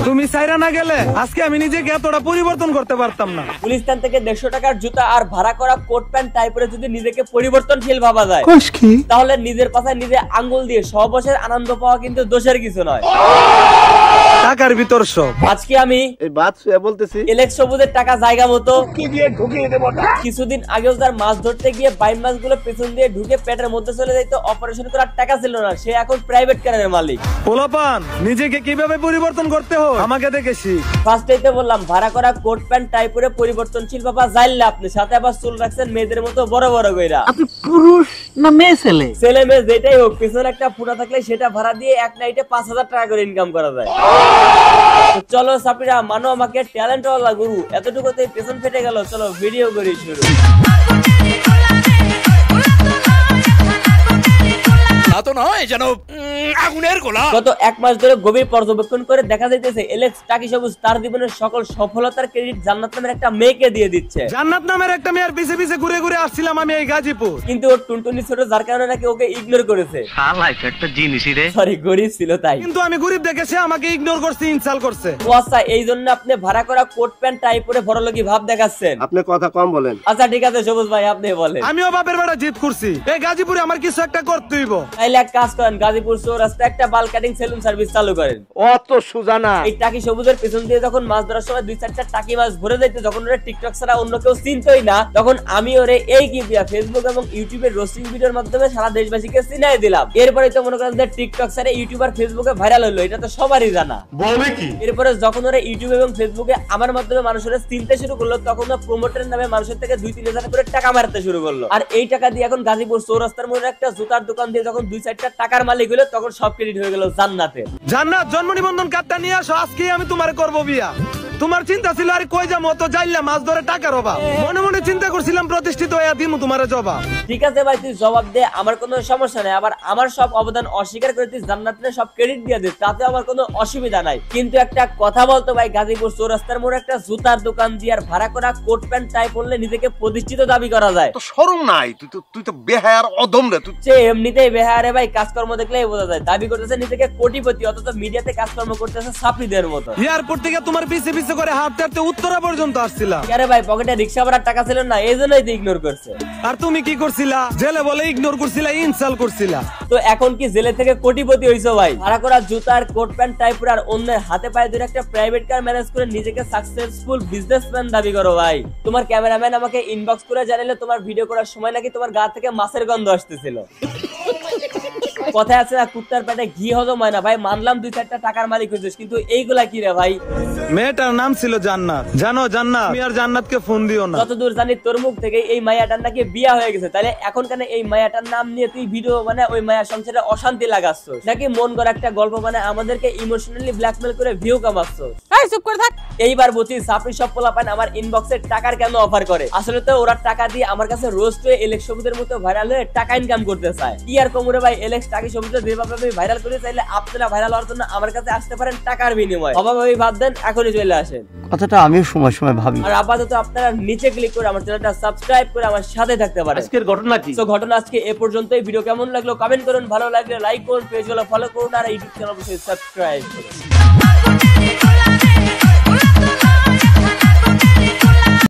তুমি সাইরা না গেলে আজকে আমি নিজেকে এতটা পরিবর্তন করতে পারতাম না। গুলিস্তান থেকে 150 টাকার জুতা আর ভাড়া করা কোট প্যান্ট টাই পরে যদি নিজেকে পরিবর্তনশীল ভাবা যায় তাহলে নিজের পাশায় নিজে আঙ্গুল দিয়ে সবশের আনন্দ পাওয়া কিন্তু দোষের কিছু নয়। টাকার ভিতর সব। আজকে আমি এই বাত শুয়ে বলতেছি এলেক্স সবুজের টাকা জায়গা মতো কি দিয়ে ঢুকিয়ে দেব। কিছুদিন আগেও তার মাছ ধরতে গিয়ে বাইম মাছগুলো পেছন দিয়ে ঢুকে পেটের মধ্যে চলে যাইতো, অপারেশন করার টাকা ছিল না, সে এখন প্রাইভেট কারের মালিক। পোলাপান নিজেকে কিভাবে পরিবর্তন করতে হয় আমাকে দেখেছি। ফার্স্টেইতে বললাম ভাড়া করা কোট প্যান্ট টাই পরে পরিবর্তনশীল বাবা জাইল্লা, আপনি সাথে আবার চুল রাখছেন মেয়েদের মতো বড় বড় কইরা। আপনি পুরুষ না মেয়ে ছেলে? ছেলে মেয়ে যেটাই হোক, পিছনে একটা ফুটা থাকলে সেটা ভাড়া দিয়ে এক নাইটে 5000 টাকা করে ইনকাম করা যায়। চলো সাপিরা মানো আমাকে ট্যালেন্ট ওয়ালা গুরু, এতটুকুতেই পেছন ফেটে গেল, চলো ভিডিও করি শুরু। গত 1 মাস ধরে গভীর পর্যবেক্ষণ করে দেখা যাইতেছে এলেক্স টাকি সবুজ তার জীবনের সকল সফলতার ক্রেডিট জান্নাত নামের একটা মেয়েকে দিয়ে দিচ্ছে। জান্নাত নামের একটা মেয়ের পিছে পিছে ঘুরে ঘুরে আসছিলাম আমি এই গাজীপুর, কিন্তু ওর টুনটুনি ছোট যার কারণে নাকি ওকে ইগনোর করেছে। শালা একটা জিনিসই রে, সরি গরিব ছিল তাই। কিন্তু আমি গরিব দেখে সে আমাকে ইগনোর করছে, ইনসাল করছে। ও আচ্ছা, এই জন্য আপনি ভাড়া করা কোট প্যান্ট টাই পরে বড়লোকি ভাব দেখাচ্ছেন? আপনি কথা কম বলেন। আচ্ছা ঠিক আছে সবুজ ভাই আপনি বলেন। আমিও বাপের বেড়া জিত করছি, এই গাজীপুরে আমার কিছু একটা করতে হইব। তাইলে এক কাজ করেন, গাজীপুর চৌরাস্তায় একটা বাল কাটিং সেলুন সার্ভিস চালু করেন। অত সুজানা এই টাকি সবুজের পেছন দিয়ে যখন মাছ ধরার সময় 2-4টা টাকি মাছ ভরে যাইতে, যখন ওরা টিকটক ছাড়া অন্য কেউ চিনতই না, তখন আমি ওরে এই কি দিয়া ফেসবুক এবং ইউটিউবের রোস্টিং ভিডিওর মাধ্যমে সারা দেশবাসীকে চিনাই দিলাম। এরপরে তো মনে করেন যে টিকটক ছাড়া ইউটিউবার ফেসবুকে ভাইরাল হলো, এটা তো সবারই জানা। বলে কি এরপরে যখন ওরা ইউটিউব এবং ফেসবুকে আমার মাধ্যমে মানুষের চিনতে শুরু করলো, তখন প্রমোটারের নামে মানুষের থেকে 2-3 হাজার করে টাকা মারতে শুরু করলো। আর এই টাকা দিয়ে এখন গাজীপুর চৌরাস্তার মধ্যে একটা জুতার দোকান দিয়ে যখন 2-4টা টাকার মালিক হলো, তখন সব ক্রেডিট হয়ে গেল জান্নাতের। জান্নাত জন্ম নিবন্ধন কার্ডটা নিয়ে আসো, আজকে আমি তোমারে করব বিয়া। তোমার চিন্তা ছিল আর কই যাবো, তো যাইলা মাছ ধরে টাকার অভাব, মনে মনে চিন্তা করছিলাম প্রতিষ্ঠিত হইয়া দিমু তোমারে জবাব। ঠিক আছে ভাই তুই জবাব দে, আমার কোনো সমস্যা নাই। আবার আমার সব অবদান অস্বীকার করে তুই জান্নাতরে সব ক্রেডিট দিয়ে দে, তাতে আমার কোনো অসুবিধা নাই। কিন্তু একটা কথা বলতো ভাই, গাজীপুর চৌরাস্তার মোড়ে একটা জুতার দোকান দিয়ে আর ভাড়া করা কোট প্যান্ট টাই পরলে নিজেকে প্রতিষ্ঠিত দাবি করা যায়? তো শরম নাই? তুই তো বেহায়ার অদম রে। তুই সে এমনিতেই বেহায়ারে ভাই, কাজকর্ম দেখলেই বোঝা যায়। দাবি করতেছে নিজেকে কোটিপতি, অথচ মিডিয়াতে কাজকর্ম করতেছে সাপ্লিদের মতো। এয়ারপোর্ট থেকে তোমার পিছে পিছে করে হাঁটতে হাঁটতে উত্তরা পর্যন্ত আসছিলাম। আরে ভাই পকেটে রিকশা ভাড়ার টাকা ছিল না, এই জন্যই তো ইগনোর করছে। আর তুমি কি করছিলা? জেলে বলে ইগনোর করছিলা, ইনসাল করছিলা। তো এখন কি জেলে থেকে কোটিপতি হইছো ভাই? ভাড়া করা জুতার কোট প্যান্ট টাই পরে আর অন্যের হাতে পায়ে ধরে একটা প্রাইভেট কার ম্যানেজ করে নিজেকে সাকসেসফুল বিজনেসম্যান দাবি করো ভাই। তোমার ক্যামেরাম্যান আমাকে ইনবক্স করে জানাইলে তোমার ভিডিও করার সময় নাকি তোমার গা থেকে মাছের গন্ধ আসতেছিল। কথা আছে না, কুত্তার পেটে ঘি হজম হয় না ভাই। মানলাম 2-4টা টাকার মালিক হয়েছিস, কিন্তু এইগুলা কি রে ভাই? মেয়েটার নাম ছিল জান্নাত। জানো জান্নাত, তুমি আর জান্নাতকে ফোন দিও না। যতদূর জানি তোর মুখ থেকে এই মায়াটার নাকি বিয়া হয়ে গেছে, তাহলে এখন কেন এই মায়াটার নাম নিয়ে তুই ভিডিও মানে ওই মায়া সংসারে অশান্তি লাগাচ্ছস? নাকি মন গড়া একটা গল্প মানে আমাদেরকে ইমোশনালি ব্ল্যাকমেল করে ভিউ কামাচ্ছস? এই চুপ করে থাক। এইবার বুঝি সাপড়ি সব পোলাপান আমার ইনবক্সে টাকার কেন অফার করে। আসলে তো ওরা টাকা দিয়ে আমার কাছে রোস্ট হয়ে এলেক্স সবুজের মতো ভাইরাল হয়ে টাকা ইনকাম করতে চায়। কি আর কমরে ভাই, এলেক্স টাকি সবুজ যেভাবে আমি ভাইরাল করে চাইলে আপনারা ভাইরাল হওয়ার জন্য আমার কাছে আসতে পারেন টাকার বিনিময়ে। অভাবে ভাব দেন, এখনই চলে আসেন। কথাটা আমিও সময় সময় ভাবি। আর আপাতত আপনারা নিচে ক্লিক করে আমার চ্যানেলটা সাবস্ক্রাইব করে আমার সাথে থাকতে পারেন। আজকের ঘটনা কি? তো ঘটনা আজকে এ পর্যন্তই। ভিডিও কেমন লাগলো কমেন্ট করুন, ভালো লাগলে লাইক করুন, পেজগুলো ফলো করুন আর ইউটিউব চ্যানেল অবশ্যই সাবস্ক্রাইব করুন।